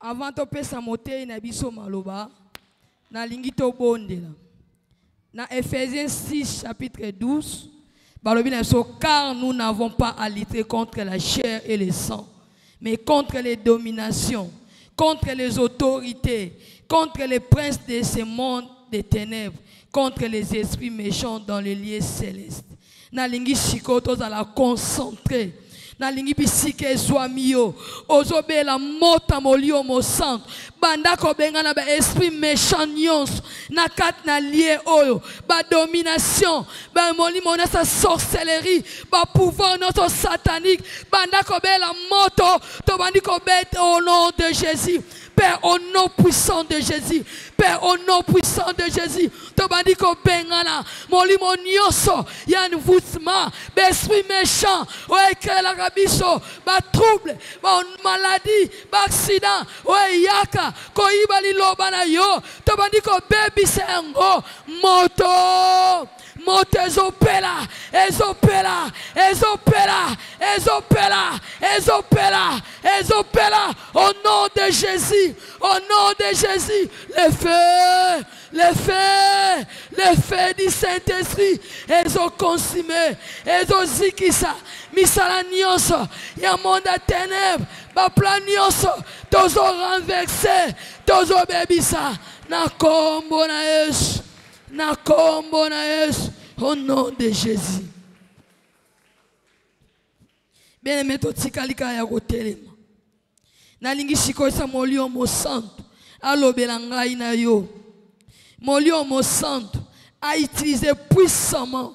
Avant de pesa moté na biso maloba na lingito bondela na Ephésiens 6 chapitre 12 balobi na so car nous n'avons pas à lutter contre la chair et le sang mais contre les dominations, contre les autorités, contre les princes de ce monde des ténèbres, contre les esprits méchants dans les lieux célestes. Na lingi shikoto za la concentrer. Na lingi bisike zwamio ozobe la mota molio mo centre banda ko benga na ba esprit méchant nyonso na kat na lié oyo ba domination ba molimo na sa sorcellerie ba pouvoir notre satanique banda ko be la moto to bandi ko bet au nom de Jésus Père, au nom puissant de Jésus. Père, au nom puissant de Jésus. Tobandi ko bengana. Molimo nyonso. Yan vousma. Esprit méchant. Ouais, que la rabiso. Ba trouble. Ba maladie. Ba accident. Ouais, yaka. Ko ibali lobana yo. Tobandi ko baby sengo. Moto. Moto ezopela. Ezopela. Ezopela. Ezopela. Ezopela. Ezopela. Au nom de Jésus. Au nom de Jésus. Le feu. Le feu. Le feu du Saint-Esprit. Ezo consumé. Ezo zikisa. Misala nyonso. Ya monde à ténèbres. Ba plan nyonso. Tozo renversé. Tozo bebisa. Na kombo na Yesu. Na kombo na Yesu. Au nom de Jésus. Bien-aimé, totikalika ya kotelema. Nalingi shikoisa molio mo santo. Alobela ngai na yo. Molio mo santo a utilisé puissamment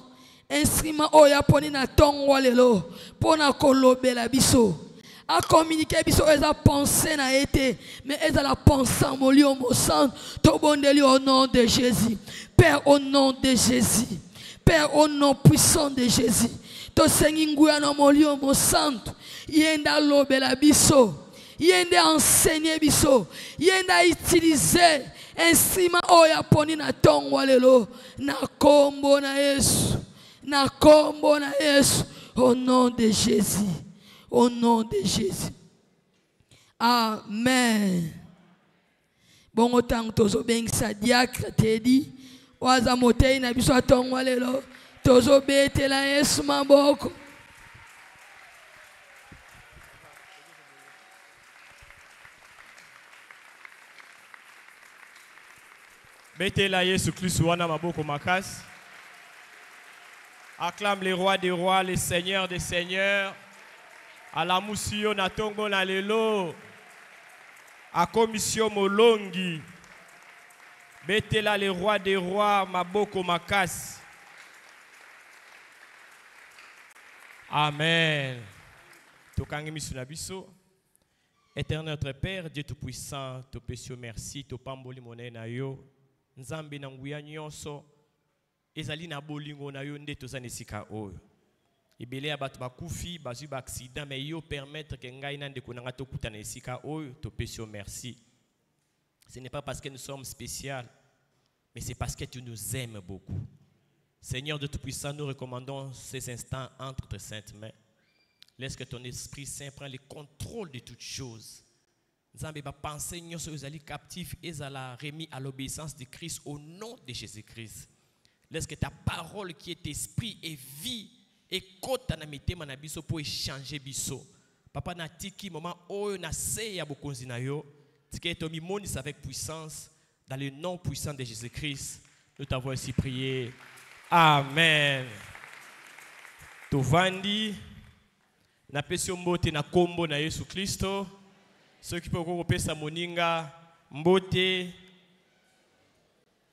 instrument oya poni na tongo lelo pona kolobela biso. A communiquer biso eza pensée na été mais eza la pensée molio mo santo to bondeli au nom de Jésus. Père, au nom de Jésus. Père, au nom puissant de Jésus. To sengi nguya na molio mo santo yenda lobela biso. Yenda enseigner biso. Yenda utiliser instrument oya poni na tongo lelo na kombo na Yesu. Na kombo na Yesu. Au nom de Jésus. Au nom de Jésus. Amen. Bon autant tozo bengisa diacre tedi. Waza motei na biso tongo lelo. Tozo betela Yesu maboko. Betela Yesu Christ wana maboko makasi. Acclame les rois des rois, les seigneurs des seigneurs. À la musio na tongo na lelo. A commission molongi. Betela les rois des rois maboko makasi. Amen. Tokangi misuna biso. Éternel notre Père, Dieu tout-puissant, te pécio merci, te pamboli monnaie na yo. Nzambe na nguya nyonso ezali na bolingo na yo nde tozana esika oyo ebele ya bato bakufi bazwi ba accident mais yo permettre que ngai na ndeko na nga tokuta na esika oyo topesi yo merci. Ce n'est pas parce que nous sommes spéciaux mais c'est parce que tu nous aimes beaucoup. Seigneur de Tout-Puissant, nous recommandons ces instants entre tes saintes mains. Laisse que ton Esprit Saint prenne le contrôle de toutes choses. Nzambe ba penser nyonso ezali captif ezala remis à l'obéissance de Christ au nom de Jésus-Christ. Laisse que ta parole qui est esprit et vie et kota na mitema na biso pour échanger biso. Papa na tiki moment oyo na se ya bokonzi na yo tike to mimonis avec puissance dans le nom puissant de Jésus-Christ. Nous t'avons ainsi prié. Amen. Tovandi na pesi mbote na kombo na Yesu Kristo. Ceux qui peuvent pesa moninga mbote.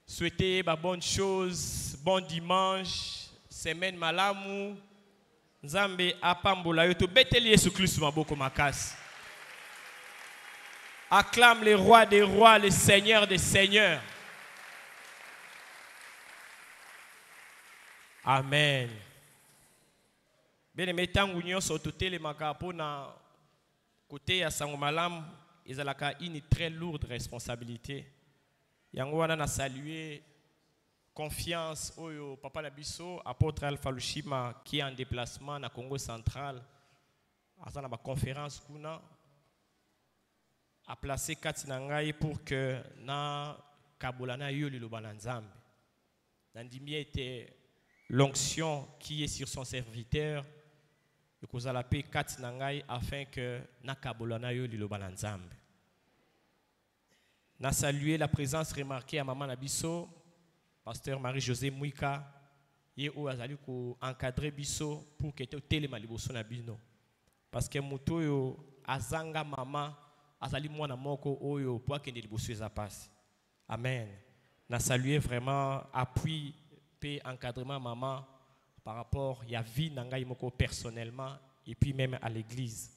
Souhaitez ba bonne chose, bon dimanche, semaine malamu. Nzambe apambola yo to beteli Yesu Kristo maboko makasi. Acclame les rois des rois, les seigneurs des seigneurs. Amen. Bien-aimé, tangu nyonso totelemaka pona côté ya sango malamu ezalaka une très lourde responsabilité. Yango wana na saluer confiance oyo papa na biso apôtre Alpha Lushima qui est en déplacement na Congo central. Azana ba conférence kuna a placé kati na ngai pour que na kabolana yo liloba na Nzambe. Nandimi était l'onction qui est sur son serviteur. Kozala la paix kati na ngai afin que na kabolana yo liloba na Nzambe. Na saluer la présence remarquée à maman Nabiso, pasteur Marie-Josée Mouika, ye ou azali ko encadrer biso pour que te telema liboso na bino. Parce que muto yo azanga mama azali mwana moko oyo pour que liboso eza passe. Amen. Na saluer vraiment appui et encadrement maman par rapport à la vie nangai moko personnellement et puis même à l'église.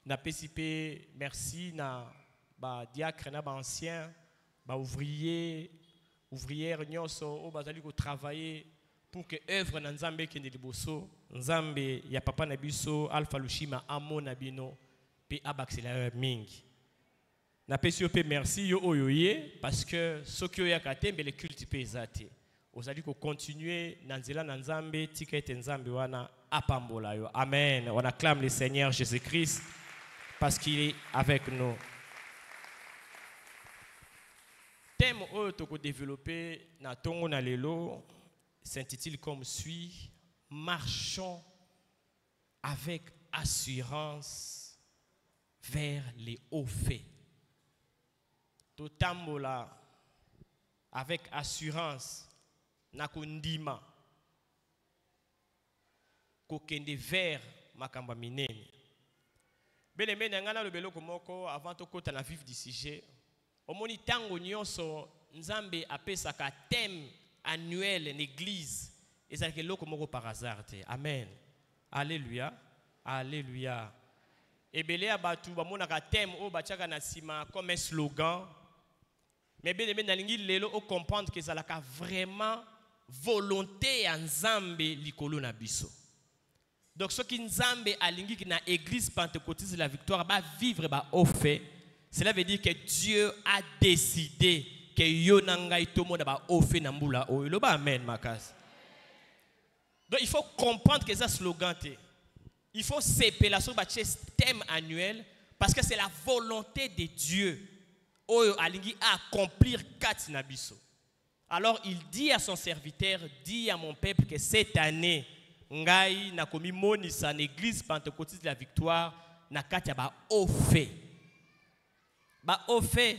Na PCP merci na ba diacre na ba ancien, ba ouvrier, ouvrière nyonso o bazali ko travailler pour que œuvre na Nzambe kende liboso. Nzambe ya papa na biso Alpha Lushima amona bino pe abaxela mingi. Na pesi yo pe merci yo oyoye parce que soki yo yakate mbele culte pe ezate. Ozali ko continuer na nzela na Nzambe tika ete Nzambe wana apambola yo. Amen. On acclame le Seigneur Jésus-Christ parce qu'il est avec nous. Thème oyo toko développer na tongo na lelo s'intitule comme suit: marchons avec assurance vers les hauts faits. Totambola avec assurance nakundima kokende vers makamba minene. Bien-aimé nangana lobelo komoko avant to kota na vif du sujet. Omoni tango nyonso Nzambe apesaka thème annuel en église ezalaki loko moko par hasard te. Amen. Alléluia. Alléluia. Ebele abatu bamonaka thème o bachaka na sima comme un slogan. Mais bien aimé nalingi lelo o comprendre que ezalaka vraiment volonté ya Nzambe likolo na biso. Donc ce qui Nzambe alingi ki na église pentecôtiste de la victoire ba vivre ba au fait, cela veut dire que Dieu a décidé que yo nanga itomo na ba au fait na mbula o. Lo ba amen makas. Donc il faut comprendre que ça slogan te. Il faut s'épeler sur le thème annuel parce que c'est la volonté de Dieu oyo alingi accomplir kati na biso. Alors il dit à son serviteur, dit à mon peuple que cette année ngai na komi monisa na église pentecôtiste de la victoire na kati ya ba au fait. Ba au fait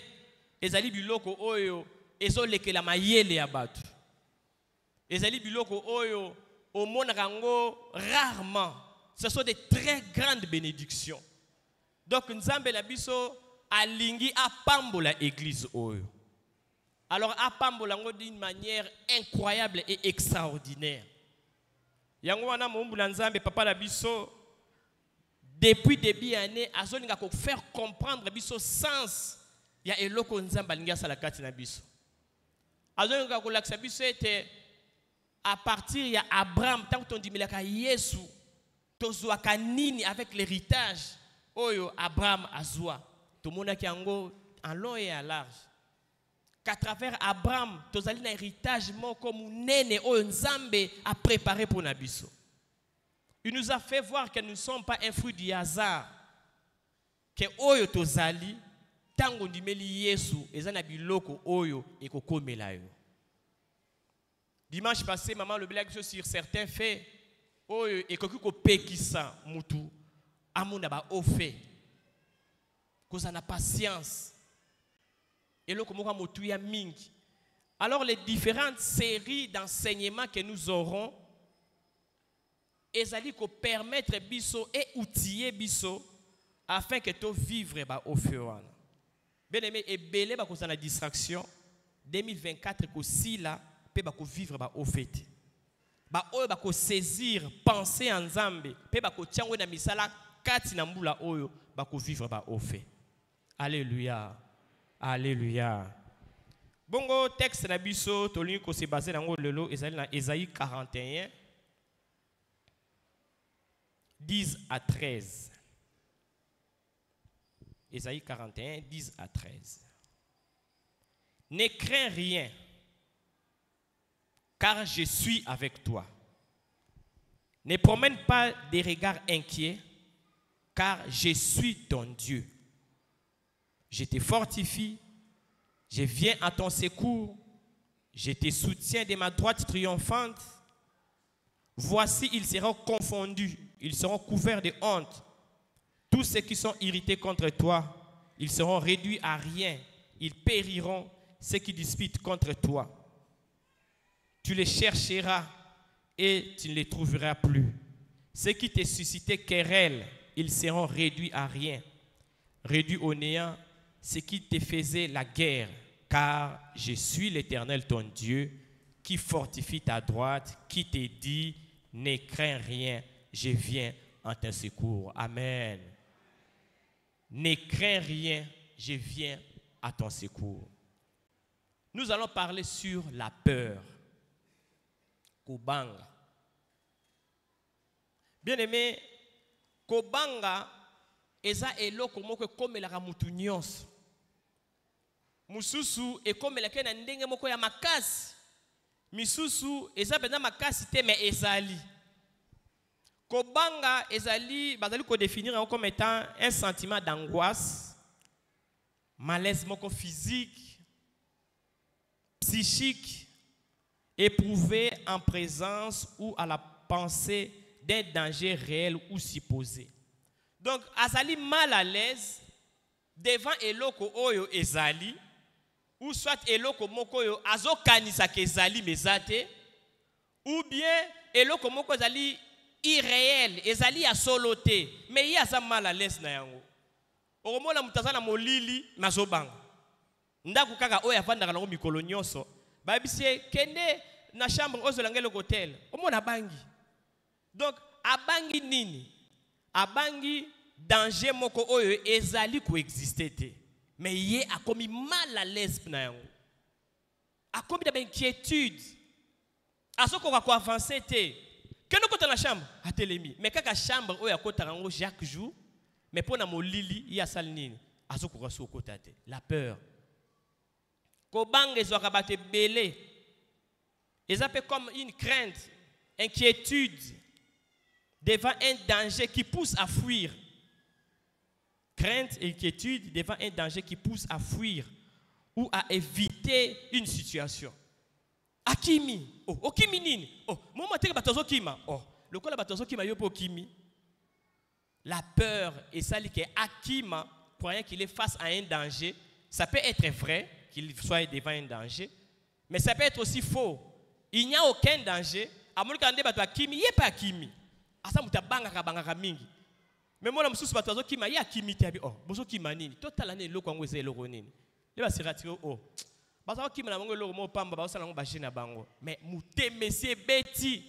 ezali biloko oyo ezolekela mayele ya batu. Ezali biloko oyo omonaka ngo rarement. Ce sont des très grandes bénédictions. Donc Nzambe la biso alingi apambola église oyo. Alors apambola ngo d'une manière incroyable et extraordinaire. Yango wana mombula Nzambe papa la biso depuis début année azolinga ko faire comprendre biso sens ya eloko Nzambe alingi asala kati na biso. Azolinga ko lakisa biso ete à partir ya Abraham tant que ton dimilaka Yesu tozwaka nini avec l'héritage oyo Abraham azwa. Tout le monde qui yango en long et en large. Qu'à travers Abraham, tozali na héritage comme nene oyo Nzambe a préparé pour nabiso. Il nous a fait voir que nous ne sommes pas un fruit du hasard. Que oyo tozali tango ndimeli Yesu ezana biloko oyo ekokomela yo. Dimanche passé, maman le blague sur certains faits oyo ekoki ko pekisa mutu amuna ba au fait. Cause on a patience. Et là, comme on mingi. Alors, les différentes séries d'enseignements que nous aurons, elles allaient permettre biso et outiller biso afin que tu vivre au fur. Bien aimé, et belé ba cause la distraction 2024 que si là peut ba vivre au fait. Ba oyo ba ko saisir, penser en Nzambe, peut ba ko tiango na misala kati na mbula oyo ba ko vivre au fait. Alléluia. Alléluia. Bongo texte na biso tolini ko se basé na ngolelo ezali na Ésaïe 41 10 à 13. Ésaïe 41 10 à 13. Ne crains rien, car je suis avec toi. Ne promène pas des regards inquiets, car je suis ton Dieu. Je te fortifie, je viens à ton secours, je te soutiens de ma droite triomphante. Voici, ils seront confondus, ils seront couverts de honte. Tous ceux qui sont irrités contre toi, ils seront réduits à rien. Ils périront, ceux qui disputent contre toi. Tu les chercheras et tu ne les trouveras plus. Ceux qui te suscitaient querelle, ils seront réduits à rien. Réduits au néant, ce qui te faisait la guerre, car je suis l'Éternel ton Dieu, qui fortifie ta droite, qui te dit, ne crains rien, je viens en ton secours. Amen. Ne crains rien, je viens à ton secours. Nous allons parler sur la peur. Kobanga. Bien-aimé, kobanga eza eloko moko ekomelaka mutu nyonso. Mususu ekomelaka na ndenge moko ya makasi. Misusu eza pena makasi te mais ezali. Kobanga ezali bazali ko définir comme étant un sentiment d'angoisse, malaise moko physique, psychique, éprouvé en présence ou à la pensée d'un danger réel ou supposé. Donc, azali mal à l'aise devant eloko oyo ezali, ou soit eloko moko oyo azokanisa ke ezali mezate, ou bien eloko moko ezali irréel, ezali ya solo te, mais ya za mal à l'aise na yango. Okomona mutazana molili nazobanga. Ndaku kaka oyo avandaka nango mikolo nyonso, babisi kende na chambre ozolanga le hotel. Omona bangi. Donc abangi nini? Abangi danger moko oyo ezali coexister te. Mais ye akomi mal à l'aise na yango. Akomi da inquiétude. Azoko ko avancer te. Keno kota na chambre atelemi. Mais kaka chambre oyo akota rango chaque jour, mais pona molili ya sal nini? Azoko ko so kota te. La peur. Kobanga ezwaka bato belé. Ils appellent comme une crainte, inquiétude devant un danger qui pousse à fuir. Crainte et inquiétude devant un danger qui pousse à fuir ou à éviter une situation. Akimi. Oh, okimi nini? Oh, moi te batozo kima. Oh, le kola batozo kima yopo kimi. La peur est celle qui est akima, croyant qu'il est face à un danger. Ça peut être vrai qu'il soit devant un danger, mais ça peut être aussi faux. Il n'y a aucun danger. Amoni kande bato akimi, ye pa akimi. Asa mutabanga kabanga mingi. Mais moi, je suis pas qui m'a dit, oh, bonjour qui m'a dit, toute l'année, le Congo est le Ronin. Il va se retirer, oh, parce que qui m'a dit, le mot pamba, ça n'a pas changé bango. Mais mouté, monsieur Betty.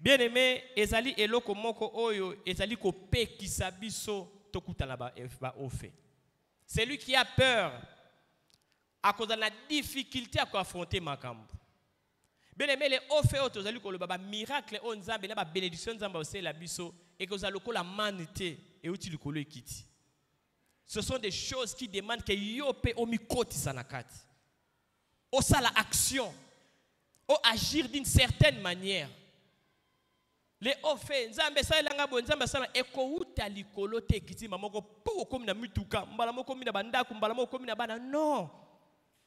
Bien aimé, ezali eloko moko oyo, ezali ko pe kisabiso tokuta na ba ofe. Celui qui a peur, à cause de la difficulté à affronter makambo. Bien aimé, les offres autres, les miracles, les bénédictions, la biso, et que vous allez la manité et utile le ekiti. Ce sont des choses qui demandent que yope omikoti sanakati. O ça la action, o agir d'une certaine manière. Les offres, nzambe sa elanga bo nzambe sa eko uta likolo te ekiti mamoko po komi na mituka, mbala moko komi na bandaku, mbala moko komi na bana. Non,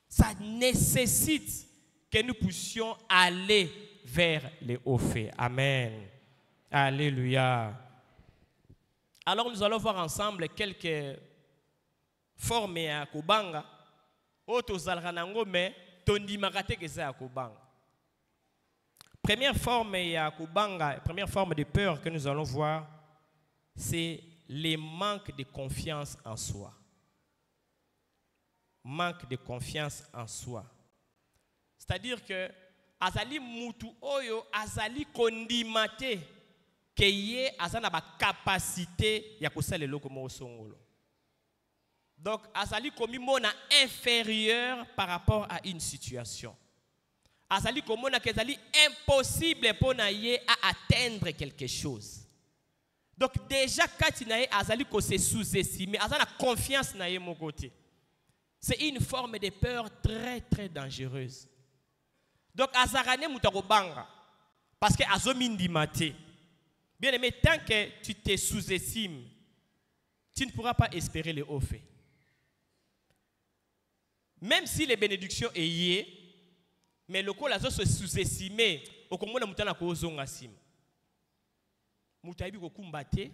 ça nécessite que nous puissions aller vers les hauts faits. Amen. Alléluia. Alors nous allons voir ensemble quelques formes à Kubanga. Auto zalranango mais tondi magate que ça à Kubanga. Première forme à Kubanga, première forme de peur que nous allons voir, c'est le manque de confiance en soi. Manque de confiance en soi. C'est-à-dire que azali mutu oyo azali kondimate ke ye azana ba capacité ya kosala loko mo songolo. Donc azali komi mona inférieur par rapport à une situation. Azali komona ke azali impossible pour na ye à atteindre quelque chose. Donc déjà quand na ye azali ko se sous-estimer, azana confiance na ye mon côté. C'est une forme de peur très très dangereuse. Donc, azarane mutakobanga. Parce que azomindi maté. Bien aimé, tant que tu te sous-estimes, tu ne pourras pas espérer les hauts faits. Même si les bénédictions est yé, mais le col a se sous-estimé, au komona mutana ko zonga sim. Mutaibi ko kumbate,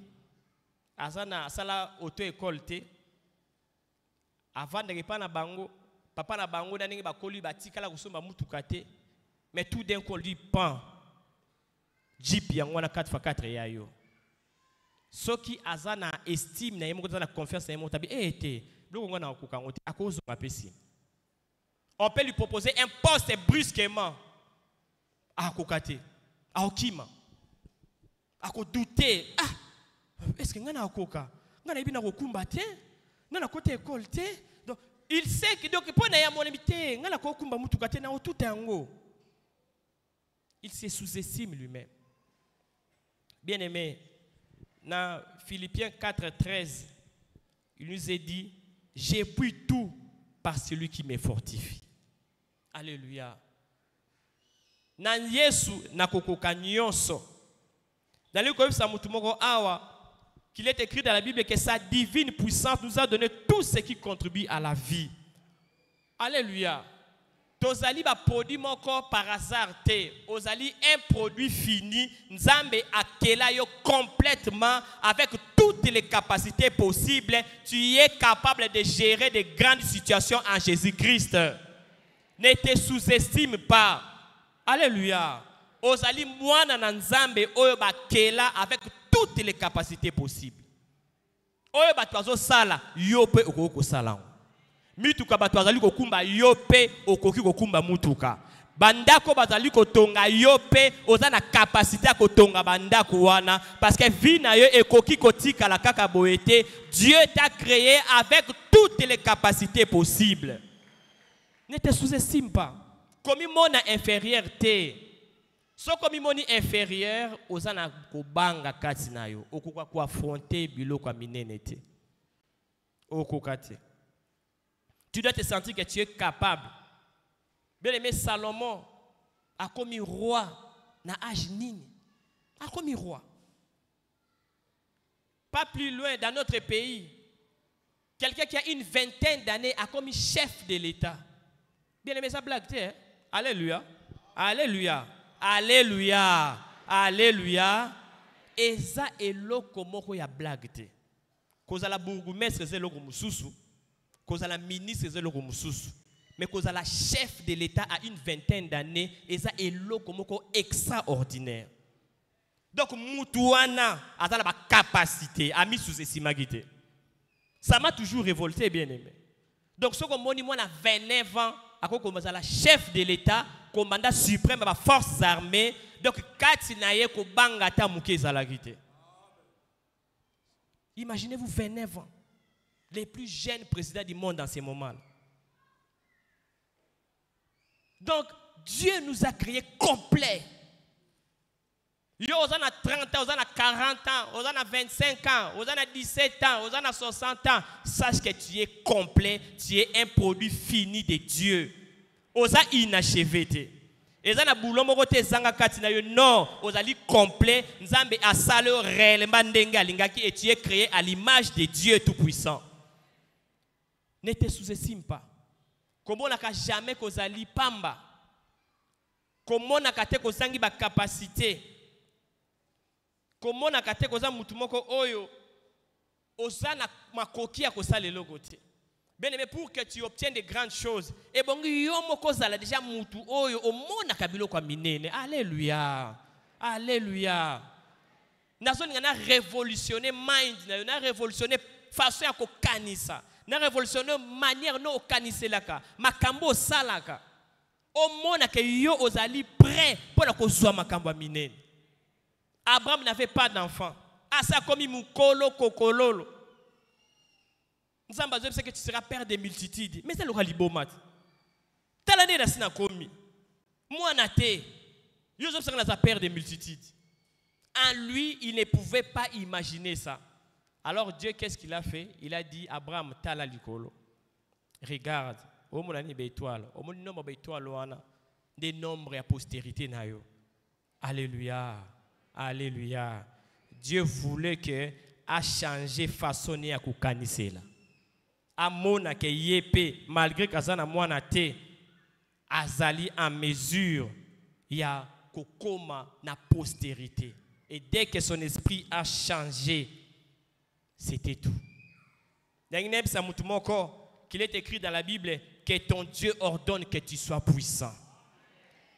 azana sala auto-école te. Avant de répondre à bango, papa na bango daningi bakoli batikala kusomba mutukate. Mais tout d'un coup, on dit, pan, jeep, y a 4x4 yayo. Ce qui azana estime, na yemo na confiance na yemo tabi, on peut lui proposer un poste brusquement. À kokate, à okima, à douter. Ah, est-ce que ngana koka, ngana ibina kokumbate? Non, côté école, donc il sait que donc pour na mon invité, ngala ko kumba mutu kate na tout tango. Il se sous-estime lui-même. Bien-aimé, dans Philippiens 4:13, il nous est dit, j'ai pu tout par celui qui me fortifie. Alléluia. Nan Yesu na kokoka nyonso. Dans le Coran Samutumoko Awa, qu'il est écrit dans la Bible que sa divine puissance nous a donné tout ce qui contribue à la vie. Alléluia. Tozali ba produit mon corps par hasard te. Ozali un produit fini. Nzambe akela yo complètement avec toutes les capacités possibles. Tu es capable de gérer de grandes situations en Jésus-Christ. Ne te sous-estime pas. Alléluia. Ozali mwana na Nzambe oyo bakela avec toutes les capacités possibles. Oyo batwazo sala yope okoko sala. Mituka batwazali kokumba yope okoki kokumba mutuka. Bandako bazali kotonga yope ozana capacité à kotonga bandako wana parce que vie na yo ekoki kotika la kaka boete. Dieu t'a créé avec toutes les capacités possibles. Ne te sous-estime pas. Comme mon inférieur te. So comme mon inférieur, ozana kobanga kati na yo. Okoka ko affronter biloko minene te. Okokate. Tu dois te sentir que tu es capable. Bien aimé Salomon a commis roi na âge nini. A commis roi. Pas plus loin dans notre pays, quelqu'un qui a une vingtaine d'années a commis chef de l'État. Bien aimé ça blague, hein? Alléluia. Alléluia. Alléluia. Alléluia. Et ça est là comme ya blague. Cause la bourgmestre c'est loko mususu, cause la ministre c'est loko mususu, mais cause la chef de l'État a une vingtaine d'années et ça est là comme extraordinaire. Donc mutuana a la capacité à mis sous estimagité. Ça m'a toujours révolté, bien aimé. Donc ce qu'on moni moi à 29 ans à quoi comme la chef de l'État, commandant suprême de la forces armées, donc katinaye ko bangata mukeza la gité. Imaginez-vous 29 ans, les plus jeunes présidents du monde dans ces moments-là. Donc, Dieu nous a créés complets. Yo, on a 30 ans, on a 40 ans, on a 25 ans, on a 17 ans, on a 60 ans. Sache que tu es complet, tu es un produit fini de Dieu. On a inachevé. Et ça na boulot côté zanga katina yo non, ozali complet, nzambe asale réellement ndenga lingaki et tu es créé à l'image de Dieu tout puissant. Ne te sous-estime pas. Comme on n'a jamais kozali pamba. Comme on n'a kate kozangi ba capacité. Comme on n'a kate kozan mutu moko oyo ozana makoki ya kosala logote. Bien aimé, pour que tu obtiennes de grandes choses, et bon, déjà mutu oyo o mona kabilo kwa minene. Alléluia. Alléluia. Nazo ngana révolutionner mind, na révolutionner façon ya ko kanisa. Na révolutionner manière no kanise laka. Makambo salaka. O mona ke yo ozali prêt pour la kozwa makambo minene. Abraham n'avait pas d'enfant. Asa komi mukolo kokololo. Nzamba c'est que tu seras père des multitudes. Mais c'est le ralibomat. Telle année là c'est commis. Moi naté. Joseph sera père des multitudes. En lui, il ne pouvait pas imaginer ça. Alors Dieu qu'est-ce qu'il a fait? Il a dit Abraham tala likolo. Regarde, au mon ani étoile, au mon nombre d'étoiles wana, des nombres à postérité na yo. Alléluia. Alléluia. Dieu voulait que a changé façonné à kukanise là. Amona ke yepe malgré kazana mwana te azali en mesure ya kokoma na postérité et dès que son esprit a changé c'était tout. Dernier ça mutumoko qu'il est écrit dans la Bible que ton Dieu ordonne que tu sois puissant.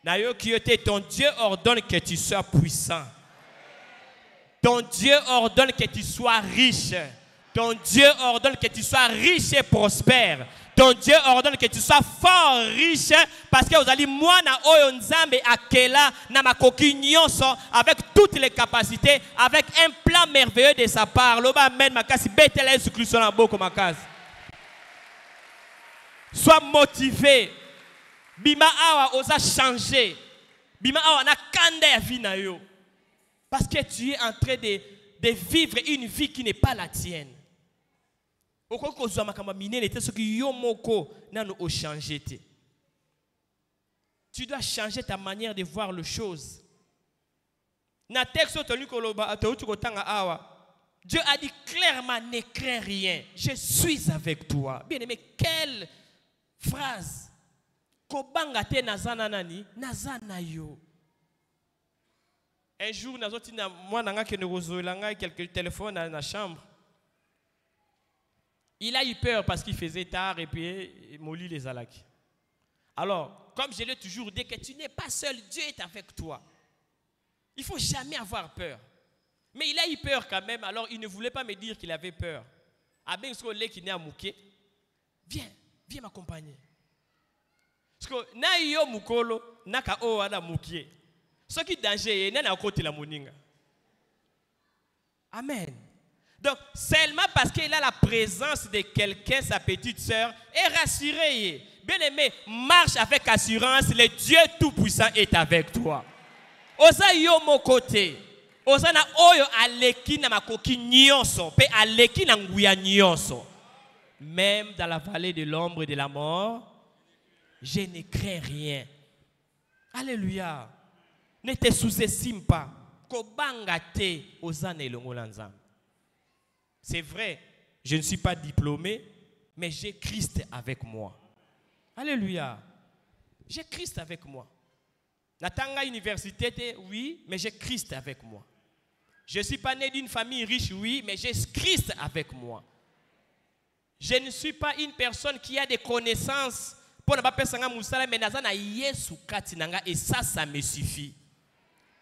Nayo kiyote ton Dieu ordonne que tu sois puissant. Ton Dieu ordonne que tu sois riche. Ton Dieu ordonne que tu sois riche et prospère. Ton Dieu ordonne que tu sois fort riche parce que vous allez moi na oyo nzambe akela na makoki nyonso avec toutes les capacités, avec un plan merveilleux de sa part. Loba amen makasi betela Jésus Christ na boko makasi. Sois motivé. Bima awa osa changer. Bima awa na kanda ya vie na yo. Parce que tu es en train de vivre une vie qui n'est pas la tienne. Okoko zwa makamba minene te soki yo moko nanu o changer te. Tu dois changer ta manière de voir les choses. Na texte tonu koloba to kotanga awa. Dieu a dit clairement, ne crains rien. Je suis avec toi. Bien aimé, quelle phrase. Kobanga te nazana nani, nazana yo. Un jour, moi, j'ai quelques téléphones dans la chambre. Il a eu peur parce qu'il faisait tard et puis il lit les alaki. Alors, comme je l'ai toujours dit, que tu n'es pas seul, Dieu est avec toi. Il ne faut jamais avoir peur. Mais il a eu peur quand même, alors il ne voulait pas me dire qu'il avait peur. Viens m'accompagner. Parce que na yo mukolo naka o ana mukie. Ce qui est danger, il y a un côté la moninga. Amen. Donc, seulement parce qu'il a la présence de quelqu'un, sa petite sœur, est rassuré. Bien aimé, marche avec assurance, le Dieu Tout-Puissant est avec toi. Osa yo mon côté. Osa na oyo aleki na makoki nyonso, pe aleki na nguya nyonso. Même dans la vallée de l'ombre et de la mort, je ne crains rien. Alléluia. Ne te sous-estime pas. C'est vrai, je ne suis pas diplômé, mais j'ai Christ avec moi. Alléluia. J'ai Christ avec moi. Natanga université, oui, mais j'ai Christ avec moi. Je ne suis pas né d'une famille riche, oui, mais j'ai Christ avec moi. Je ne suis pas une personne qui a des connaissances pour ne pas faire ça, mais et ça me suffit.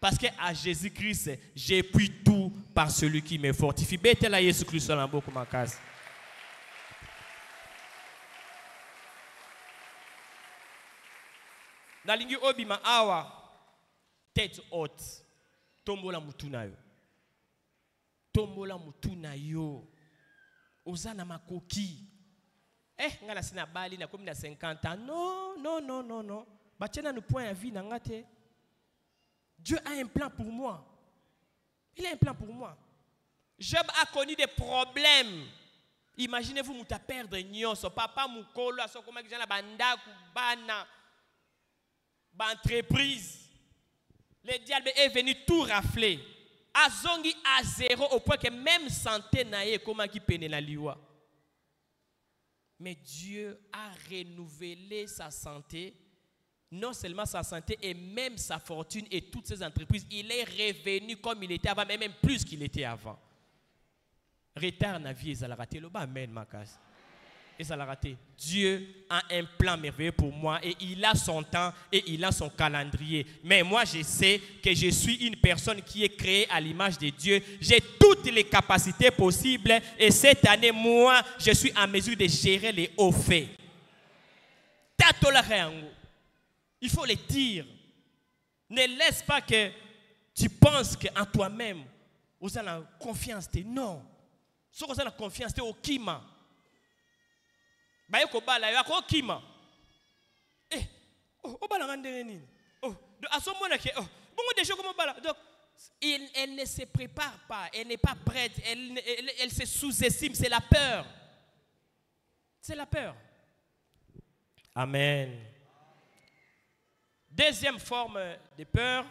Parce qu'à Jésus-Christ, j'ai pris tout par celui qui me fortifie. Bête la Jésus-Christ dans beaucoup ma case. Na lingi obima awa tête haute. Tombola mutuna yo. Tombola mutuna yo. Ozana makoki. Ngana sina bali na komi na 50 ans. Non. Bachena nous point à vie na ngate. Dieu a un plan pour moi. Il a un plan pour moi. Job a connu des problèmes. Imaginez-vous, mouta perdre nyonso. Papa mukolo, aso koma kijana banda kubana, entreprise. Le diable est venu tout rafler. Azongi à zéro au point que même santé naye koma ki pene la liwa. Mais Dieu a renouvelé sa santé. Non seulement sa santé et même sa fortune et toutes ses entreprises. Il est revenu comme il était avant, mais même plus qu'il était avant. Retard na vie, ça l'a raté. Le bas, amen, ma case. Et ça l'a raté. Dieu a un plan merveilleux pour moi et il a son temps et il a son calendrier. Mais moi, je sais que je suis une personne qui est créée à l'image de Dieu. J'ai toutes les capacités possibles et cette année, moi, je suis en mesure de gérer les hauts faits. Il faut le dire. Ne laisse pas que tu penses qu'en toi-même, vous avez la confiance. Non. Si vous avez la confiance, c'est au kima. Donc, elle ne se prépare pas, elle n'est pas prête, elle se sous-estime, c'est la peur. C'est la peur. Amen. Deuxième forme de peur.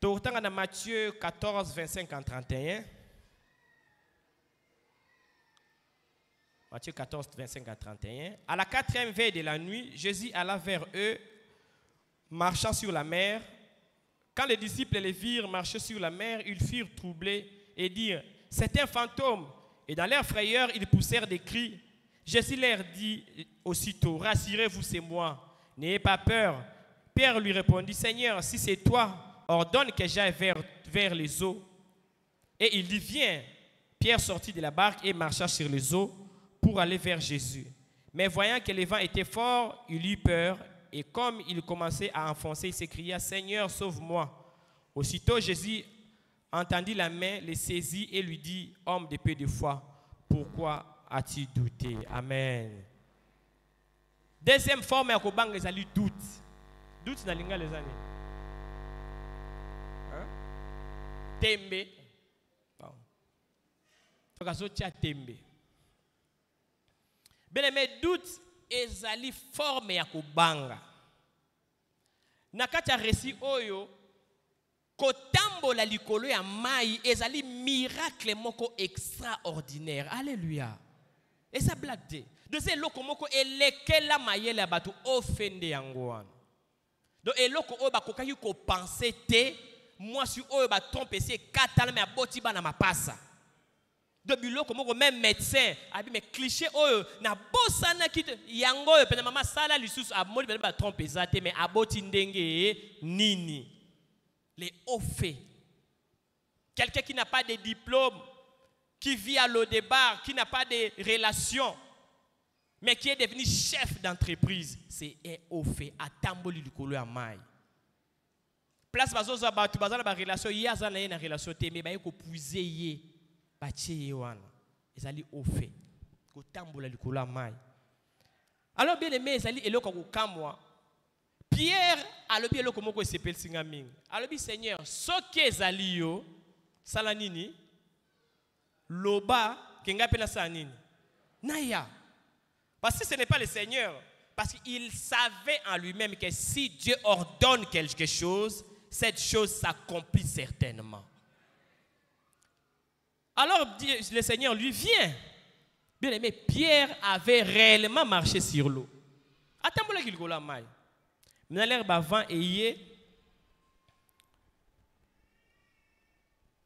Dans Matthieu 14, 25 à 31. Matthieu 14, 25 à 31. À la 4e veille de la nuit, Jésus alla vers eux, marchant sur la mer. Quand les disciples les virent marcher sur la mer, ils furent troublés et dirent, c'est un fantôme. Et dans leur frayeur, ils poussèrent des cris. Jésus leur dit aussitôt, rassurez-vous, c'est moi, n'ayez pas peur. Pierre lui répondit, Seigneur, si c'est toi, ordonne que j'aille vers les eaux. Et il dit, viens. Pierre sortit de la barque et marcha sur les eaux pour aller vers Jésus. Mais voyant que le vent était fort, il eut peur, et comme il commençait à enfoncer, il s'écria, Seigneur, sauve-moi. Aussitôt Jésus entendit la main, le saisit et lui dit, homme de peu de foi, pourquoi as-tu douté? Amen. Deuxième forme, c'est le doute. Doute dans les années. Tembe. Tembe. Bien aimé, doute ezali forme ya kubanga. Nakati ya resi oyo kotambola likolo ya mai ezali miracle moko extraordinaire. Alléluia. Et ça blague de. De ce loko moko elekela mayele ya batu ofende yango wana. Donc eloko oyo bakokaki ko penser te moi si oyo ba tromper c'est katala me aboti bana mapasa. De biloko moko même médecin abi me cliché oyo na bosana kite yango oyo pena mama sala lisusu amoli ba tromper ça te mais aboti ndenge nini. Les hauts faits. Quelqu'un qui n'a pas de diplôme, qui vit à l'eau des bars, qui n'a pas de relations, mais qui est devenu chef d'entreprise, c'est un haut fait. À Tamboli du Kolo à Maï. Place bazo za batu bazala ba relation yaza na une relation te mais ba ko puiser ye ba tie wana. Ezali haut fait. Ko tambola du Kolo à Maï. Alors bien aimé ezali eloko ko kamwa. Pierre a le bien comme on s'appelle Singaming. A le Seigneur, ce que ezali yo salanini loba kenga pena sanini. Naya. Parce que ce n'est pas le Seigneur. Parce qu'il savait en lui-même que si Dieu ordonne quelque chose, cette chose s'accomplit certainement. Alors le Seigneur lui vient. Bien aimé, Pierre avait réellement marché sur l'eau. Attends, moi, qu'il go la maille. Mais l'herbe avant et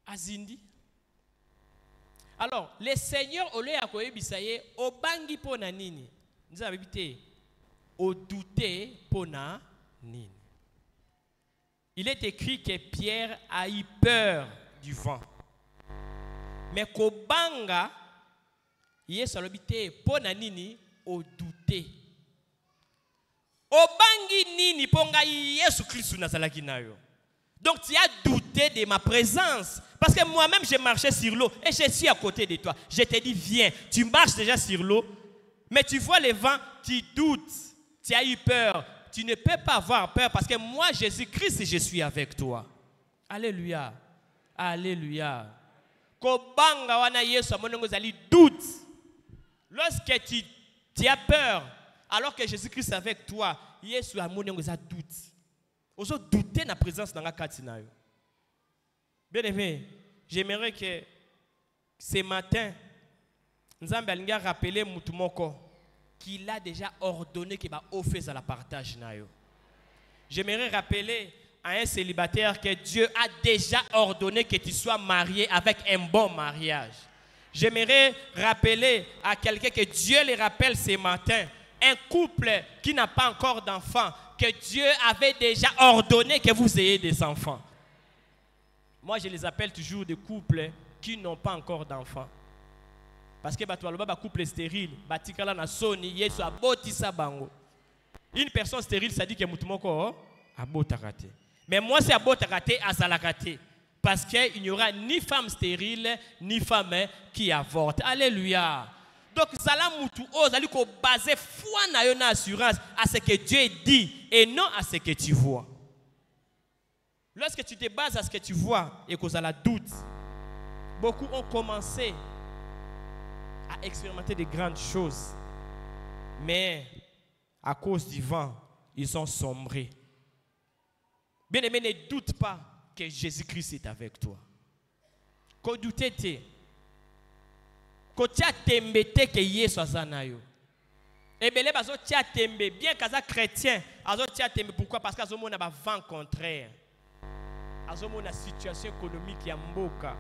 Azindi. Alors, le Seigneur, au lieu de bisaye, au bangi pona nini. Nous avons dit, au douté pona nini. Il est écrit que Pierre a eu peur du vent. Mais qu'au banga, il est sur l'habité pona nini, au douté. Obangi nini ponga Yesu Christ nazalaki nayo. Donc tu as douté de ma présence parce que moi-même j'ai marché sur l'eau et je suis à côté de toi. Je te dis viens, tu marches déjà sur l'eau mais tu vois le vent, tu doutes. Tu as eu peur. Tu ne peux pas avoir peur parce que moi Jésus-Christ je suis avec toi. Alléluia. Alléluia. Kobanga wana Yesu amonengo zali doute. Lorsque tu as peur alors que Jésus-Christ est avec toi, Yesu a monné un doute. Oso douter na présence dans la katinayo. Bien aimé, j'aimerais que ce matin, nous allons rappeler Moutumoko qu'il a déjà ordonné qu'il va offrir à la partage nayo. J'aimerais rappeler à un célibataire que Dieu a déjà ordonné que tu sois marié avec un bon mariage. J'aimerais rappeler à quelqu'un que Dieu le rappelle ce matin. Un couple qui n'a pas encore d'enfants, que Dieu avait déjà ordonné que vous ayez des enfants. Moi, je les appelle toujours des couples qui n'ont pas encore d'enfants. Parce que un couple stérile, une personne stérile, ça dit que mais moi, c'est à parce qu'il n'y aura ni femme stérile, ni femme qui avorte. Alléluia. Donc, vous allez baser foi na yon assurance à ce que Dieu dit et non à ce que tu vois. Lorsque tu te bases à ce que tu vois et que vous avez doute, beaucoup ont commencé à expérimenter de grandes choses. Mais à cause du vent, ils ont sombré. Bien aimé, ne doute pas que Jésus-Christ est avec toi. Quand doutez, ko tia tembe te ke Yesu azanayo. Ebele bazo tia tembe bien kaza chrétien, azo tia tembe pourquoi parce qu'azo mona ba vent contraire. Azo mona situation économique ya mboka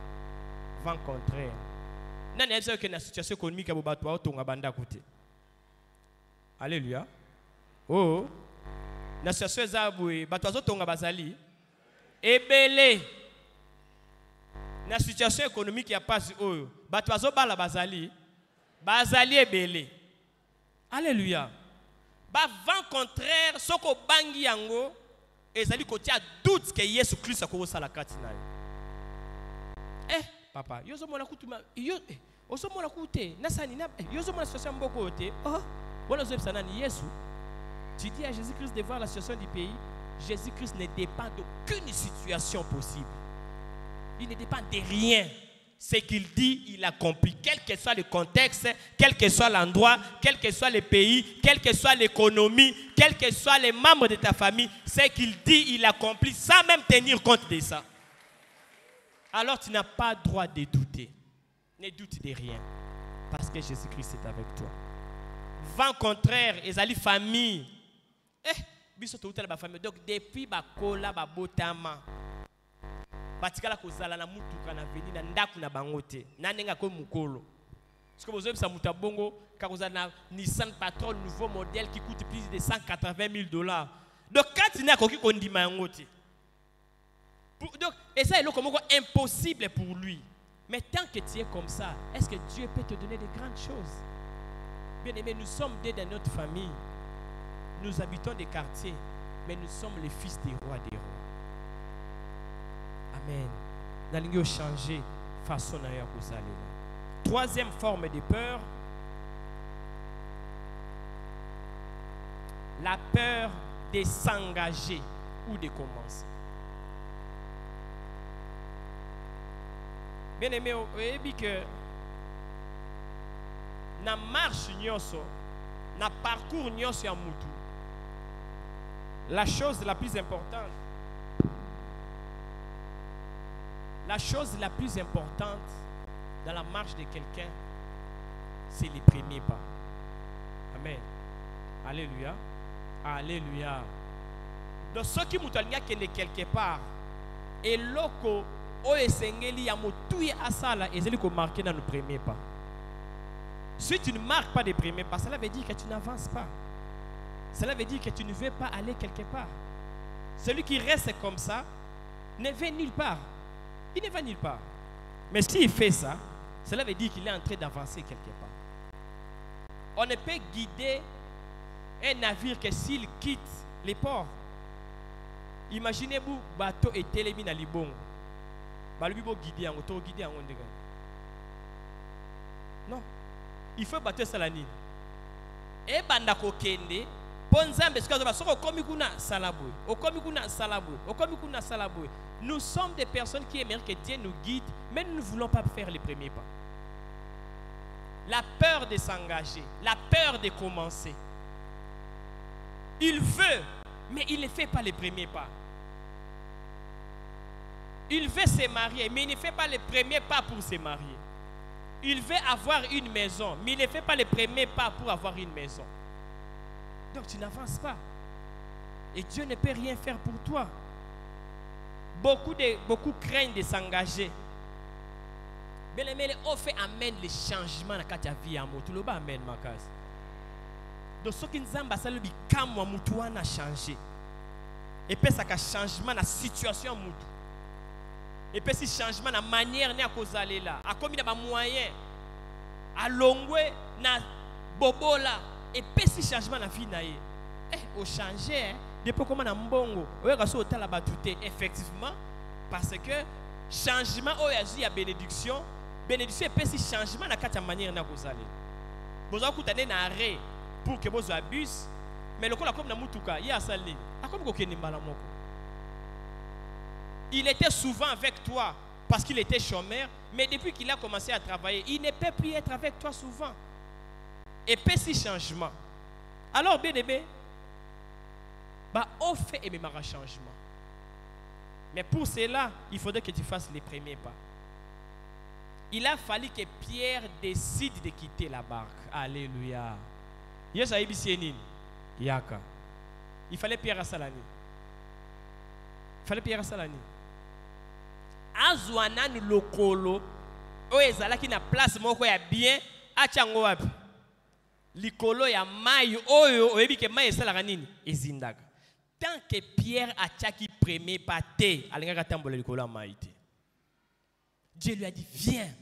vent contraire. Nani azo que na situation économique ya bato ba tonga banda kote. Alléluia. Oh. Na situation za boye bato azo tonga bazali. Ebele na situation économique ya passe oyo bato bazobala bazali ebele. Alléluia. Ba vent contraire soko bangi yango ezali kotia doute que Yesu Christ akosala kati na yo. Papa, yo zo mona kutuma yo osomona kute nasani na yozomona situation mboko ote oh voilà zobsana ni Yesu. Tu dis à Jésus-Christ de voir la situation du pays. Jésus-Christ ne dépend d'aucune situation possible. Il ne dépend de rien. Ce qu'il dit, il accomplit. Quel que soit le contexte, quel que soit l'endroit, quel que soit le pays, quelle que soit l'économie, quels que soient les membres de ta famille, ce qu'il dit, il accomplit sans même tenir compte de ça. Alors tu n'as pas le droit de douter. Ne doute de rien. Parce que Jésus-Christ est avec toi. Vent contraire, ezali famille. Biso to utala ba famille. Donc depuis ba kola ba botama. Batikala kozala na mutuka na veni na ndaku na bangote. Nanenga ko mukolo. Parce que vous avez ça mutabongo car vous avez un Nissan Patrol nouveau modèle qui coûte plus de 180 000 $. Donc quand tu n'as qu'aucun condiment yangote. Donc et ça est là comme impossible pour lui. Mais tant que tu es comme ça, est-ce que Dieu peut te donner de grandes choses? Bien aimé, nous sommes deux dans notre famille. Nous habitons des quartiers, mais nous sommes les fils des rois des rois. Amen. Nous allons changer façon à kozala. Troisième forme de peur, la peur de s'engager ou de commencer. Bien aimé, vous savez que na marche nyonso, na parcours nyonso ya mutu, la chose la plus importante dans la marche de quelqu'un, c'est les premiers pas. Amen. Alléluia. Alléluia. Donc ceux qui mutu alinga kende quelque part, et loko o esengeli ya motuye asala ezeli ko marquer dans le premier pas. Si tu ne marques pas les premiers pas, cela veut dire que tu n'avances pas. Cela veut dire que tu ne veux pas aller quelque part. Celui qui reste comme ça ne va nulle part. Il ne va nulle part. Mais s'il fait ça, cela veut dire qu'il est en train d'avancer quelque part. On ne peut guider un navire que s'il quitte les ports. Imaginez-vous, bateau et télémi na libongo. Balubibo guider en auto guider en ondega. Non. Il faut battre salani. Et bandako kende, ponzambe sikazo soko komi kuna salaboy. Okomi kuna salaboy. Okomi kuna salaboy. Nous sommes des personnes qui aimeraient que Dieu nous guide, mais nous ne voulons pas faire les premiers pas. La peur de s'engager, la peur de commencer. Il veut, mais il ne fait pas les premiers pas. Il veut se marier, mais il ne fait pas les premiers pas pour se marier. Il veut avoir une maison, mais il ne fait pas les premiers pas pour avoir une maison. Donc tu n'avances pas. Et Dieu ne peut rien faire pour toi. Beaucoup craignent de s'engager. Mais on fait amène les changements dans la vie à moto. Le bas amène ma case. Donc ce qui nous a passé comme moto a changé. Et puis ça a changement dans la situation moto. Et puis ce changement dans la manière de aller là. À combien de moyens à longwe na bobola. Et puis ce changement dans la vie na au changer depuis comment na mbongo effectivement parce que changement il y a bénédiction et puis ce changement na kati manière na kozali bozo kutane na arrêt pour que bozo abuse mais le ko la comme na mutuka ya sali akomi ko keni mbala moko. Il était souvent avec toi parce qu'il était chômeur, mais depuis qu'il a commencé à travailler, il ne peut plus être avec toi souvent. Et puis ce changement. Alors bien aimé, on fait et même un changement. Mais pour cela, il faudrait que tu fasses les premiers pas. Il a fallu que Pierre décide de quitter la barque. Alléluia. Il fallait Pierre à Salani. Il fallait Pierre à Salani. Azwana nous lokolo. Oezala qui na place moko ya bien. Achango wapi. Likolo ya mayo oyo oyebi ke mayo esala nini ezindaga. Tant que Pierre a tchaki premier pâté, alinga tambola likolo ya mayo te. Dieu lui a dit viens.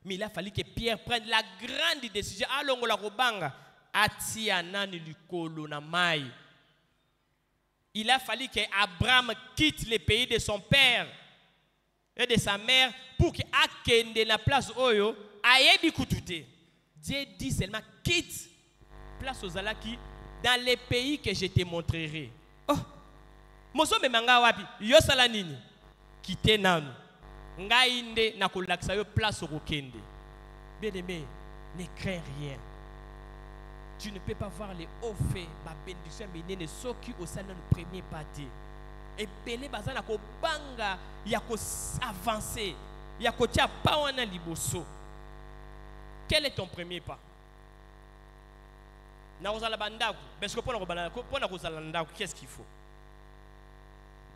Mais il a fallu que Pierre prenne la grande décision. Alongo la robanga atia nani likolo na mayo. Il a fallu que Abraham quitte le pays de son père et de sa mère pour que akende na place oyo ayebi kutute. Dieu dit seulement quitte place aux alaki dans les pays que je te montrerai. Oh, mozo me manga wapi yo sala nini quitte nanu ngai nde na kolakisa yo place au kende. Bien aimé, ne crains rien. Tu ne peux pas voir les hauts faits, ma bénédiction menene soki au salon premier parti. Et belé bazana ko banga ya ko avancer, ya ko tia pa wana liboso. Quel est ton premier pas? Na kozala bandaku, parce que pour na kozala ndaku, qu'est-ce qu'il faut?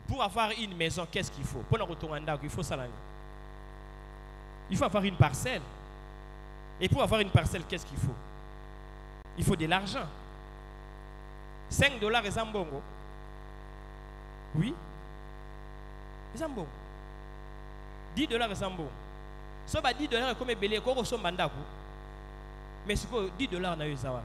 Pour avoir une maison, qu'est-ce qu'il faut? Pour na kotonga ndaku, il faut ça. Il faut avoir une parcelle. Et pour avoir une parcelle, qu'est-ce qu'il faut? Il faut de l'argent. 5 dollars et zambongo. Oui. Zambongo. 10 dollars et zambongo. So ba 10 dollars comme belé ko so mandaku. Mais c'est quoi 10 dollars na yo zawa.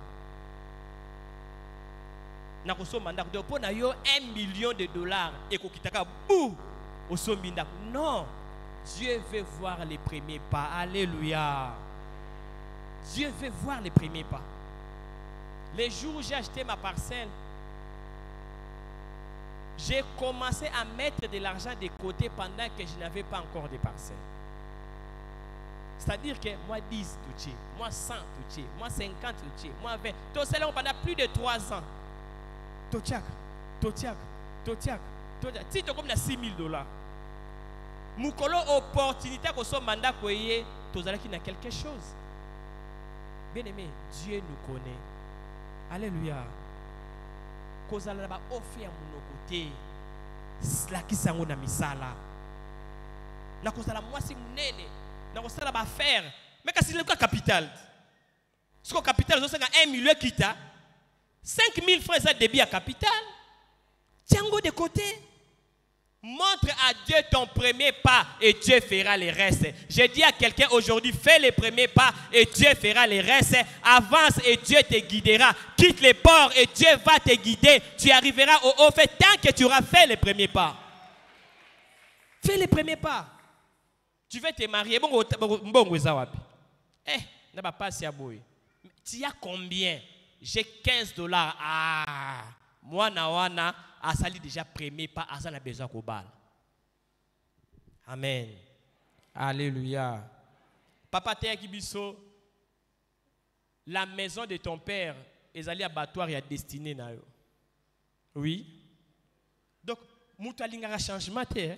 Na ko so mandaku donc pour na yo 1 million de dollars et ko kitaka bou au so mandaku. Non. Dieu veut voir les premiers pas. Alléluia. Dieu veut voir les premiers pas. Les jours où j'ai acheté ma parcelle, j'ai commencé à mettre de l'argent de côté pendant que je n'avais pas encore de parcelles. C'est-à-dire que moi 10 touchés, moi 100 touchés, moi 50 touchés, moi 20. Tout cela pendant plus de 3 ans. Totiak. Si tu as 6 000 dollars, Moukolo opportunité que ce mandat koye, tu as quelque chose. Bien aimé, Dieu nous connaît. Alléluia. Kozala ba offert mon côté. La kisango na misala. Na kozala mwasi munene. Na kozala ba faire. Mais kasi le capital. Ce que capital zo 1 million kita. 5 000 francs ça débit à capital. Tiens-go de côté. Montre à Dieu ton premier pas et Dieu fera les restes. Je dis à quelqu'un aujourd'hui, fais les premiers pas et Dieu fera les restes. Avance et Dieu te guidera. Quitte les ports et Dieu va te guider. Tu arriveras au haut fait tant que tu auras fait les premiers pas. Fais les premiers pas. Tu veux te marier. Tu as combien? J'ai 15 dollars. Ah, moi, nawana. Asali déjà premier pas, Asali a besoin qu'on balle. Amen. Alléluia. Papa Théakibiso, la maison de ton père est allée abattoir et à destiné na yo. Oui. Donc, moutalinga a changement te.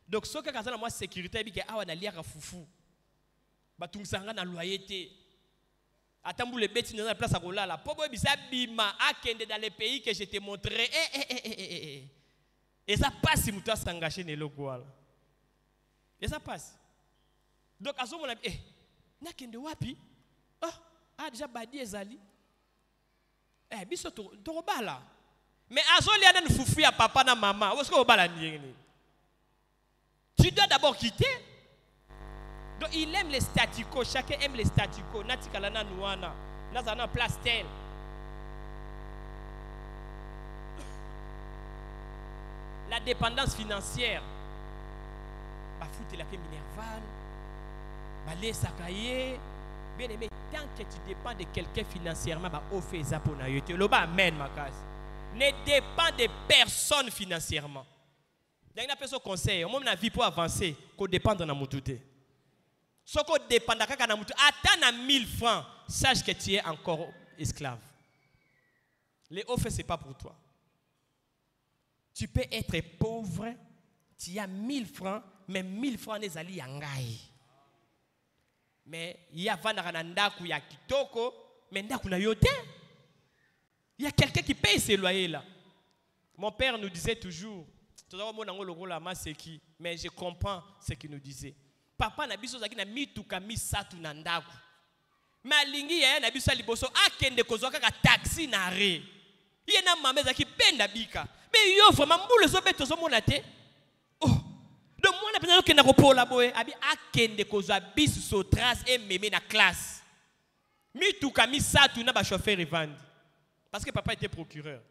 Donc, ce que kazana moi sécurité bi ke awa na liaka fufu. Batungsanga na loyauté. Attends, les bêtises dans la place à Rolala. Pourquoi bima akende dans les pays que je te montrerai. Et ça passe si tu s'engager dans le goal. Et ça passe. Donc à ce moment-là, nakende wapi? Déjà badi ezali. Biso to robala. Mais azoli ana nfufu ya papa na maman. Où est-ce que obala ndenge? Tu dois d'abord quitter. Donc il aime les statu quo, chacun aime les statu quo. Natikalana nuana, nazana place tel. La dépendance financière. Ba foutre la minerval, ba les sakaye. Bien aimé, tant que tu dépends de quelqu'un financièrement, ba offre ça pour nayote. Loba amen ma case. Ne dépend de personne financièrement. Dans une personne conseil, au moment la vie pour avancer, qu'on dépend de la moutouté. Ce qu'on dépend de quelqu'un, attends 1000 francs, sache que tu es encore esclave. Les offres, ce n'est pas pour toi. Tu peux être pauvre, tu as 1000 francs, mais 1000 francs n'est pas yangai. Mais il y a Vandaranandaku, il y a Kitoko, mais Ndaku na yote. Il y a quelqu'un qui paye ses loyers là. Mon père nous disait toujours, mais je comprends ce qu'il nous disait. Papa na biso zaki na mituka misatu na ndaku. Malingi ya na biso liboso akende kozwaka ka taxi na re. Ye na mama zaki penda bika. Mais yo vraiment mbule zo beto zo mona te. Oh. Donc moi na pena kenda ko pola boye abi akende kozwa biso so trace et meme na classe. Mituka misatu na ba chauffeur evandi. Parce que papa était procureur.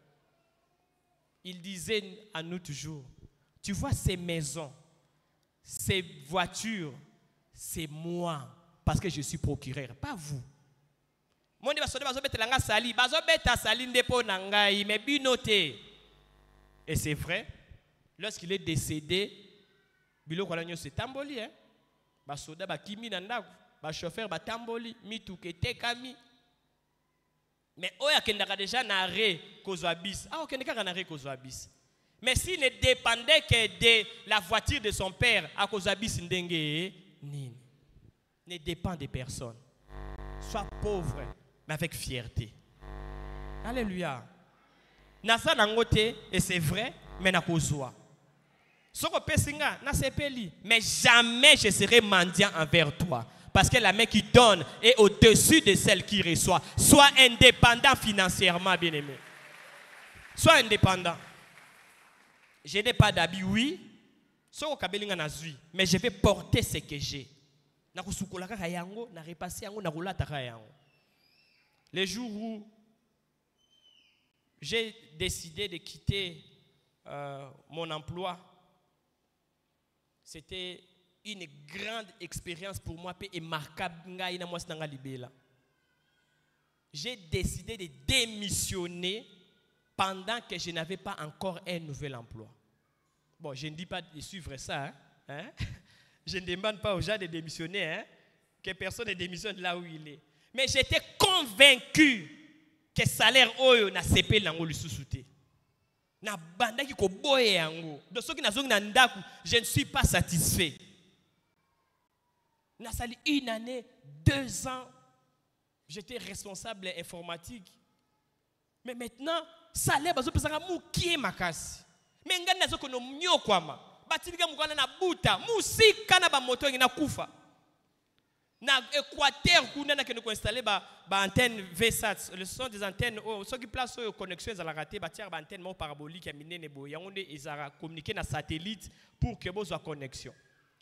Il disait à nous toujours, tu vois ces maisons, ces voitures, c'est moi, parce que je suis procureur, pas vous. Moi, je suis sali, sali ndepo nangai, mais binoté. Et c'est vrai, lorsqu'il est décédé, bilo kolanyo se tamboli, hein. Ba soda ba kimi nanda, ba chauffeur ba tamboli, mituke tekami. Mais oya kendaka déjà naré kozwa bis. Ah, okendeka naré kozwa bis. Mais s'il ne dépendait que de la voiture de son père, à kozwa bis ndenge nini. Ne dépend de personne. Sois pauvre, mais avec fierté. Alléluia. Nasa nangote, et c'est vrai, mais na kozwa. Soko pesinga, na sepeli, mais jamais je serai mendiant envers toi. Parce que la main qui donne est au-dessus de celle qui reçoit. Sois indépendant financièrement, bien-aimé. Sois indépendant. Je n'ai pas d'habit, oui. Soko kabelinga na zui, mais je vais porter ce que j'ai. Na kusukolaka kayango, na repasser yango, na kulata kayango. Les jours où j'ai décidé de quitter mon emploi, c'était une grande expérience pour moi et marquable. J'ai décidé de démissionner pendant que je n'avais pas encore un nouvel emploi. Bon, je ne dis pas de suivre ça. Hein? Je ne demande pas aux gens de démissionner, hein? Que personne ne démissionne là où il est. Mais j'étais convaincu que le salaire oyo na CP lango lisusuté. Na banda ki ko boye yango. De ceux qui na zongi na ndaku, je ne suis pas satisfait. Na sali une année, 2 ans, j'étais responsable informatique. Mais maintenant, salaire bazo pesanga mukie makasi. Mais ngani nazo kono mnyo kwama. Batinga mukwana na buta, musika na ba moto ngina kufa. Na Équateur kuna na keno ko installer ba antenne VSAT, le sont des antennes ceux qui placent aux connexions à la raté ba tirer ba antenne mo parabolique ya minene bo yangonde ezara communiquer na satellite pour que bozo connexion.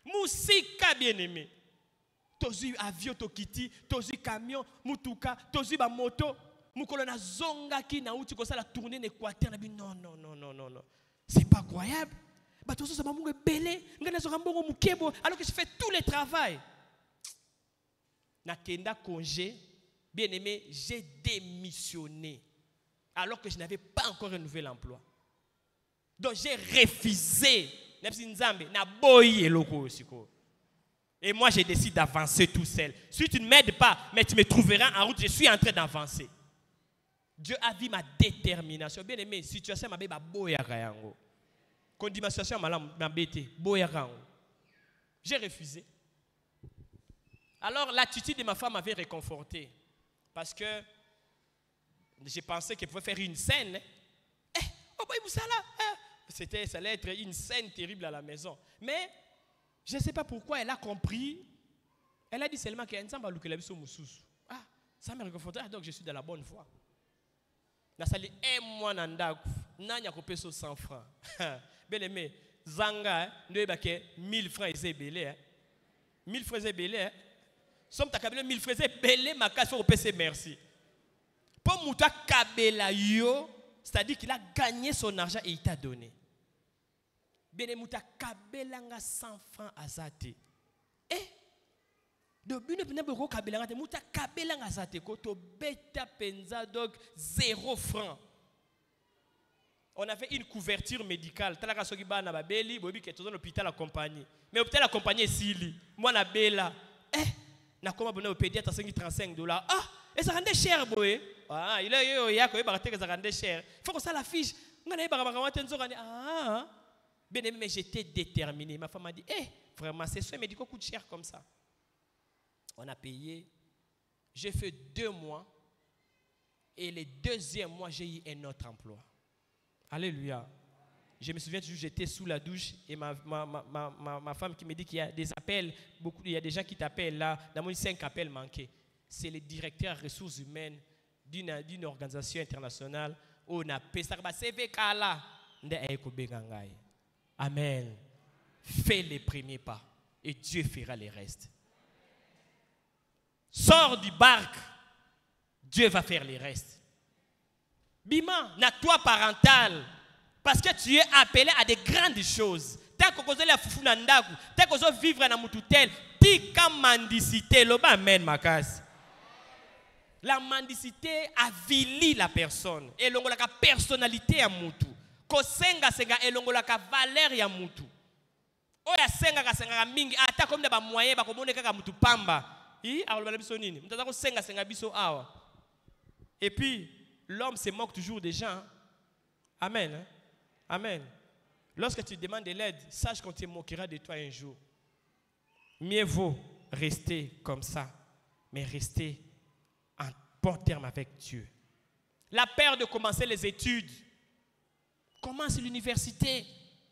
Musika bien-aimé. Tozi avion tokiti, tozi camion, mutuka, tozi ba moto, mukolo na zonga ki na uti ko ça la tourner en Équateur na bi non. C'est pas croyable. Ba tozo ça ba mungu belé, ngana zo rambongo mukebo alors que je fais tout le travail. Na kenda congé, bien aimé, j'ai démissionné alors que je n'avais pas encore un nouvel emploi. Donc j'ai refusé. Et moi je décide d'avancer tout seul. Si tu ne m'aides pas, mais tu me trouveras en route, je suis en train d'avancer. Dieu a vu ma détermination. Bien aimé, situation m'a bé ba boya kayango. Condimation m'a bété, boya kayango. J'ai refusé. Alors l'attitude de ma femme m'avait réconforté. Parce que je pensais qu'elle pouvait faire une scène. Ça allait être une scène terrible à la maison. Mais je ne sais pas pourquoi elle a compris. Elle a dit seulement qu'il y a un samba qui a mususu. Ah, ça m'a réconforté. Donc je suis dans la bonne voie. Na sali un mois nandaku, nanya ko peso 100 francs. Bien aimé, zanga, ne bake 1000 francs et belé. 1000 francs et belé. Somme ta kabela 1000 francs et belé ma casse faut payer merci. Pour muta kabela yo, c'est-à-dire qu'il a gagné son argent et il t'a donné. Bien muta kabela nga 100 francs azate. De bune pena boko kabela nga muta kabela nga azate ko to beta penza donc 0 francs. On avait une couverture médicale. Talaka soki ba na babeli, bobi ke tozo l'hôpital la compagnie. Mais hôpital la compagnie sili. Moi na bela. Na koma bona au pédiatre $35. Ah, et ça rendait cher boy. Ah, il est yo ya ko ba ça rendait cher. Faut que ça la fiche. Ngana ba ba tenzo ngani. Ah. Bien aimé, mais j'étais déterminé. Ma femme m'a dit vraiment ces soins médicaux coûtent cher comme ça. On a payé. J'ai fait 2 mois et le 2e mois j'ai eu un autre emploi. Alléluia. Je me souviens toujours, j'étais sous la douche et ma femme qui me dit qu'il y a des appels, il y a des gens qui t'appellent là, dans mon 5 appels manqués. C'est le directeur des ressources humaines d'une organisation internationale où on a payé ça. Amen. Fais les premiers pas et Dieu fera les restes. Sors du barque, Dieu va faire les restes. Bima, na toi parental. Parce que tu es appelé à des grandes choses. Tant tant que vous allez fufu na ndaku, tant que vous vivre na mututel, tika mendicité, loba amen makas. La mendicité avilit la personne. Et l'ongola ka personnalité à mutu. Ko senga senga elongola ka valeur ya mutu. Oya senga ka senga mingi ata comme da ba moyen ba komone kaka mutu pamba. I alobala biso nini? Mutaza ko senga senga biso awa. Et puis l'homme se moque toujours des gens. Amen. Hein? Amen. Lorsque tu demandes de l'aide, sache qu'on te moquera de toi un jour. Mieux vaut rester comme ça, mais rester en bon terme avec Dieu. La peur de commencer les études. Commence l'université.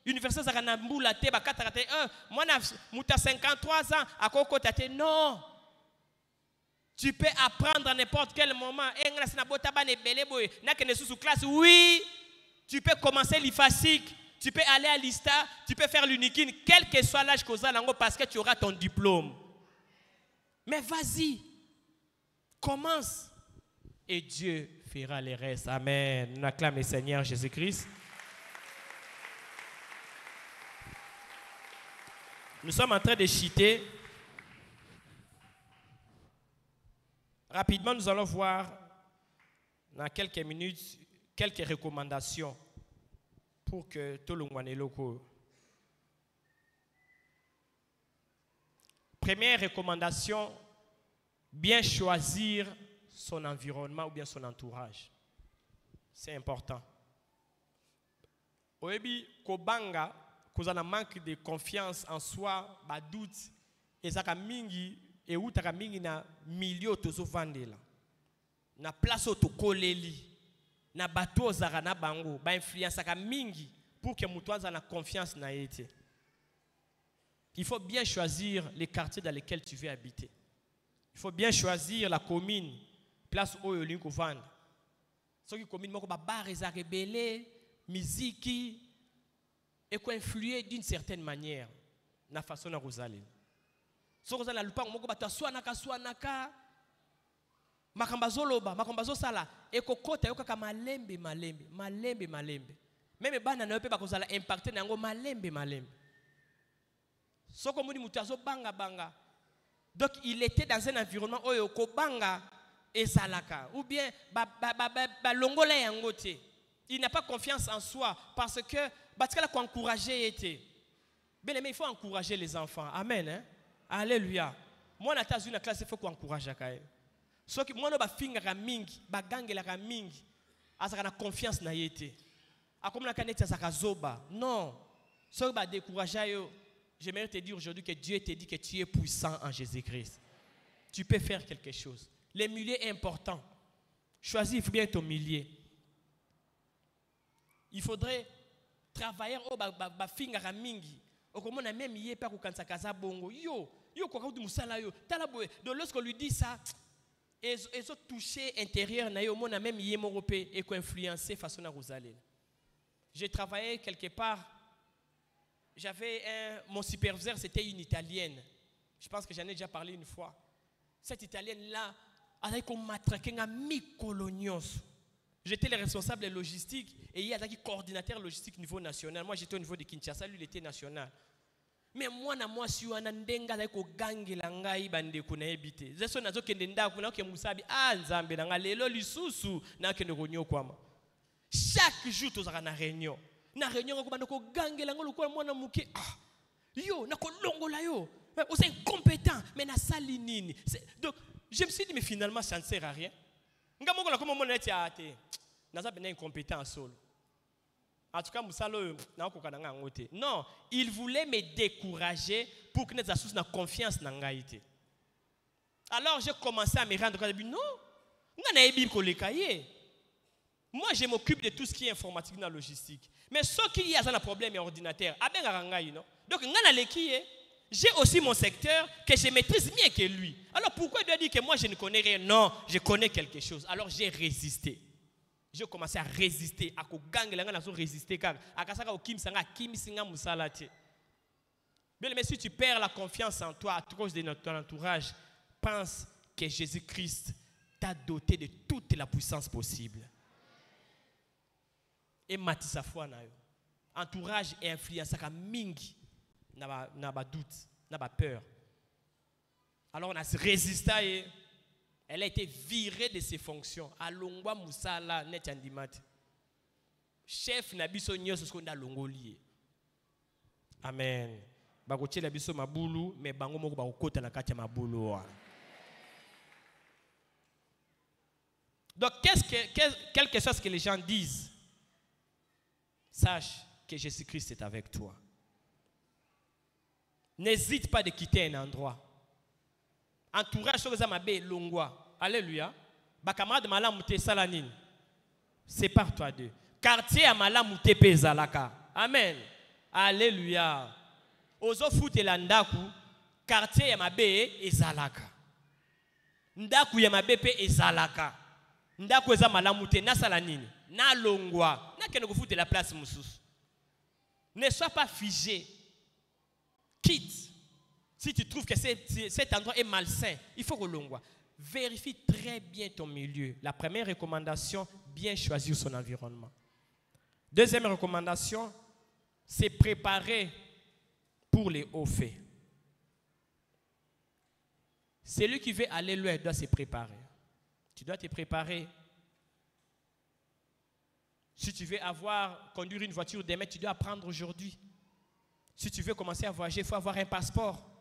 L'université, ça va mboula te ba 41. Moi, j'ai 53 ans. À quoi non. Tu peux apprendre à n'importe quel moment. Oui. Tu peux commencer l'IFASIC. Tu peux aller à l'ISTA. Tu peux faire l'UNIKIN. Quel que soit l'âge que tu as, parce que tu auras ton diplôme. Mais vas-y. Commence. Et Dieu fera les restes. Amen. Nous acclamons le Seigneur Jésus-Christ. Nous sommes en train de chiter. Rapidement, nous allons voir dans quelques minutes quelques recommandations pour que tout le monde ait le cours. Première recommandation, bien choisir son environnement ou bien son entourage. C'est important. Oebi kobanga kozana manque de confiance en soi, ba doute ezaka mingi e utaka mingi na milieu tozo vandela. Na place to koleli. Na bato zaka na bango, ba influence ka mingi pour que mutu aza na confiance na yete. Il faut bien choisir les quartiers dans lesquels tu veux habiter. Il faut bien choisir la commune, place où il y a vendre. Ceux qui commune moko ba bar eza rebelle, musique et quoi influer d'une certaine manière na façon na rozali. So rozali lupango moko ba swanaka makambazoloba makambazo sala et kokota yoka malembe. Même bana na pe ba kozala impacter nango malembe. Soko muni mutazo banga. Donc il était dans un environnement oyo ko banga ezalaka ou bien ba longola yango te. Il n'a pas confiance en soi parce que batikala ko encourager était. Bien aimé, il faut encourager les enfants. Amen hein. Alléluia. Moi na tazu na classe il faut ko encourager kae. Soki moi no ba finga mingi, ba gangela mingi. Azaka na confiance na yete. Akomna kaneti azaka zoba. Non. Soki ba décourager yo. J'aimerais te dire aujourd'hui que Dieu te dit que tu es puissant en Jésus-Christ. Tu peux faire quelque chose. Le milieu est important. Choisis bien ton milieu. Il faudrait travailler au finga mingi. Comme on a même hier pas quand ça casa bongo. Yo quoi du musala yo. Donc lorsqu'on lui dit ça, ils ont touché intérieur na yo mon a même hier mon et quoi influencer façon à Rosalie. J'ai travaillé quelque part. Mon superviseur, c'était une Italienne. Je pense que j'en ai déjà parlé une fois. Cette Italienne-là, elle a matraqué un mi-colonios. J'étais le responsable de logistique et il y a un coordinateur logistique au niveau national. Moi, j'étais au niveau de Kinshasa, lui, il était national. Mais moi, je suis un ndenga avec un gang langai bande kuna ebite. Zeso nazo kendenda kuna ke musabi nzambe nanga lelo lisusu na ke ngonyo kwama. Chaque jour tu as une réunion. Na réunion ko bandoko gangela ngolo ko mwana muke yo na ko longola yo vous êtes incompétent mais na sali nini. Donc je me suis dit mais finalement ça ne sert à rien. Ngamoko la ko mona eti ate na za bena incompétent solo. En tout cas musalo na ko kananga ngote. Non, il voulait me décourager pour que nous associons na confiance na ngaite. Alors j'ai commencé à me rendre compte non, ngana ebi ko lekaye. Moi, je m'occupe de tout ce qui est informatique dans la logistique. Mais ce qui a un problème est ordinateur. Donc, j'ai aussi mon secteur que je maîtrise mieux que lui. Alors, pourquoi il doit dire que moi, je ne connais rien? Non, je connais quelque chose. Alors, j'ai résisté. J'ai commencé à résister. À résister. Mais si tu perds la confiance en toi à cause de ton entourage, pense que Jésus-Christ t'a doté de toute la puissance possible. Et matisa foi na yo. Entourage et influence ka mingi n'a pas doute, n'a pas peur. Alors on a résisté et elle a été virée de ses fonctions. Alongwa musala netyandimat. Chef nabiso nyoso skonda longolié. Amen. Bakotie la biso mabulu mais bango moko bakokota na kati ya mabulu wa. Donc quelque chose que les gens disent, sache que Jésus-Christ est avec toi. N'hésite pas de quitter un endroit. Entourage sur les amabé longwa. Alléluia. Bakamad malam te salanine. Sépare-toi d'eux. Quartier à malam te pezalaka. Amen. Alléluia. Ozo foute landaku. Quartier ya mabe ezalaka. Ndaku ya mabe pe ezalaka. Ndaku eza malamu te na salanine. Na longwa. Na kene ko foute la place mususu. Ne sois pas figé. Quitte. Si tu trouves que cet endroit est malsain, il faut que l'on vérifie très bien ton milieu. La première recommandation, bien choisir son environnement. Deuxième recommandation, c'est préparer pour les hauts faits. Celui qui veut aller loin doit se préparer. Tu dois te préparer. Si tu veux conduire une voiture demain, tu dois apprendre aujourd'hui. Si tu veux commencer à voyager, il faut avoir un passeport.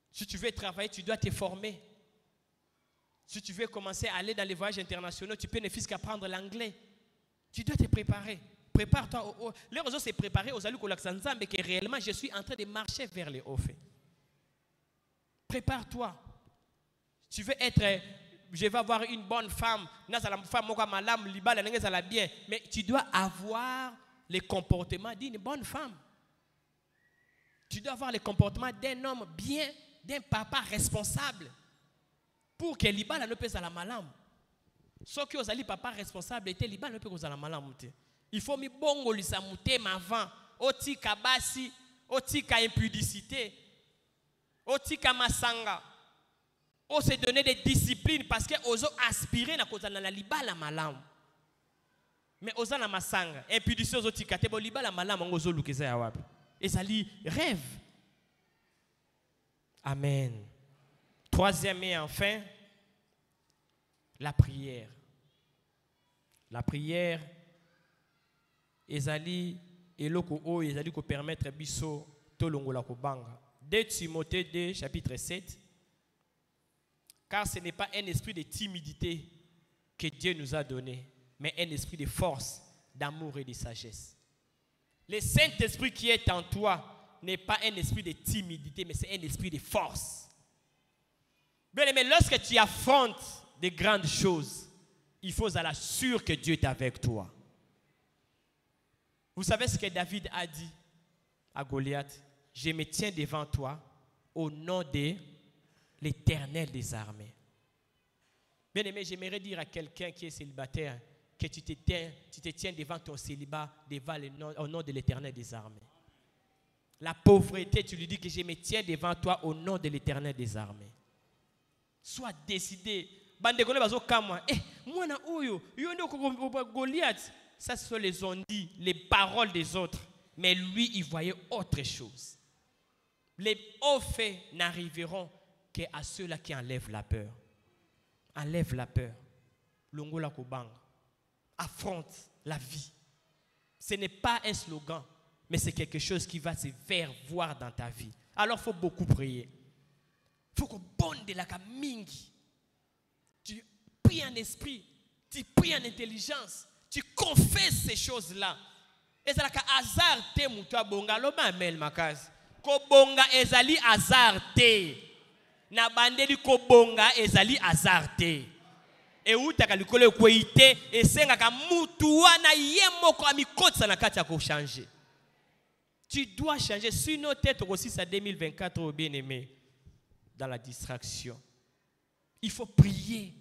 Si tu veux travailler, tu dois te former. Si tu veux commencer à aller dans les voyages internationaux, tu peux ne fût qu'apprendre l'anglais. Tu dois te préparer. Prépare-toi. Les raisons, c'est préparer aux alus mais que réellement, je suis en train de marcher vers les hauts faits. Prépare-toi. Tu veux être, je vais avoir une bonne femme. Mais tu dois avoir les comportements d'une bonne femme. Tu dois avoir le comportement d'un homme bien, d'un papa responsable. Pour que l'ibala ne pèse à la malam. Ce qui est papa responsable était l'ibala ne pèse à la malam. Il faut mi bongo lisamute avant. Oti kabasi, oti ka impudicité, oti ka masanga. On se donner des disciplines parce que ozo aspirer na kozana na libala malam. Mais oza na masanga, impudicité oti kate bo libala malam ngozo lukeza ya wapi. Et ça lui rêve. Amen. Troisième et enfin, la prière. La prière, ezali eloko o ezali ko permettre biso tolongola ko banga. 2 Timothée 2 chapitre 7. Car ce n'est pas un esprit de timidité que Dieu nous a donné, mais un esprit de force, d'amour et de sagesse. Le Saint-Esprit qui est en toi n'est pas un esprit de timidité, mais c'est un esprit de force. Bien aimé, lorsque tu affrontes de grandes choses, il faut être sûr que Dieu est avec toi. Vous savez ce que David a dit à Goliath? Je me tiens devant toi au nom de l'Éternel des armées. Bien aimé, j'aimerais dire à quelqu'un qui est célibataire que tu te tiens devant ton célibat, au nom de l'Éternel des armées. La pauvreté, tu lui dis que je me tiens devant toi au nom de l'Éternel des armées. Sois décidé. Goliath, ça ce sont les ondits, les paroles des autres. Mais lui, il voyait autre chose. Les hauts faits n'arriveront qu'à ceux-là qui enlèvent la peur. Enlève la peur. Longola Kobang. Affronte la vie. Ce n'est pas un slogan, mais c'est quelque chose qui va se faire voir dans ta vie. Alors il faut beaucoup prier. Il faut que bonne de la kamingi. Tu pries en esprit, tu pries en intelligence, tu confesses ces choses-là. Et c'est là que hasard te mutua bonga lo mamel makaz. Ko bonga ezali hasard te. Na bandeli ko bonga ezali hasard te. Et où tu as calculé quoi ité et c'est nga mutu wana yemoko amikotsa na kati ya ko changer. Tu dois changer sinon tête aussi ça 2024 au bien-aimé dans la distraction. Il faut prier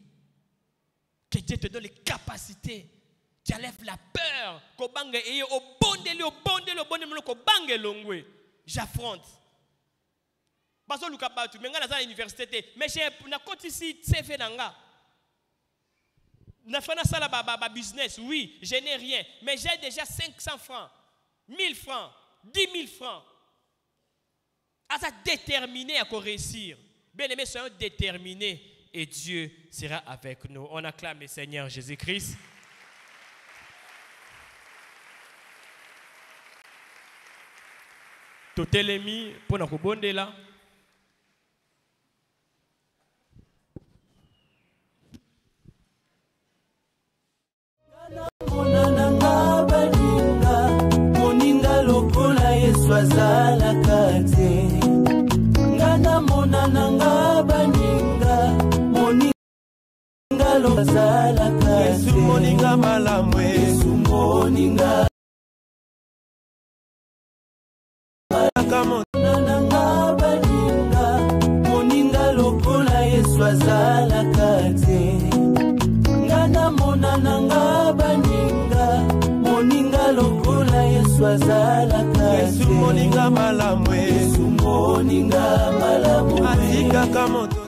que Dieu te donne les capacités. Tu enlèves la peur. Ko bange eye o bondeli ko bange longwe. J'affronte. Baso luka batu menga na za université mais j'ai na côté ici CV nanga. Na fana sala ba business, oui, je n'ai rien, mais j'ai déjà 500 francs, 1000 francs, 10 000 francs. à déterminé à réussir. Bien aimé, soyons déterminés et Dieu sera avec nous. On acclame le Seigneur Jésus-Christ. Tout est mis pour nous bonde là. Moninga lokola Yesu azala kate. Ngana monana nga baninga. Moninga lokola azala kate. Yesu moninga malamwe. Yesu moninga. Monana nga baninga. Moninga lokola Yesu azala kate. Ngana monana nga baninga. Moninga lokola Yesu azala kate. Yesu moninga malamwe. Yesu moninga malamwe. Atika kamoto.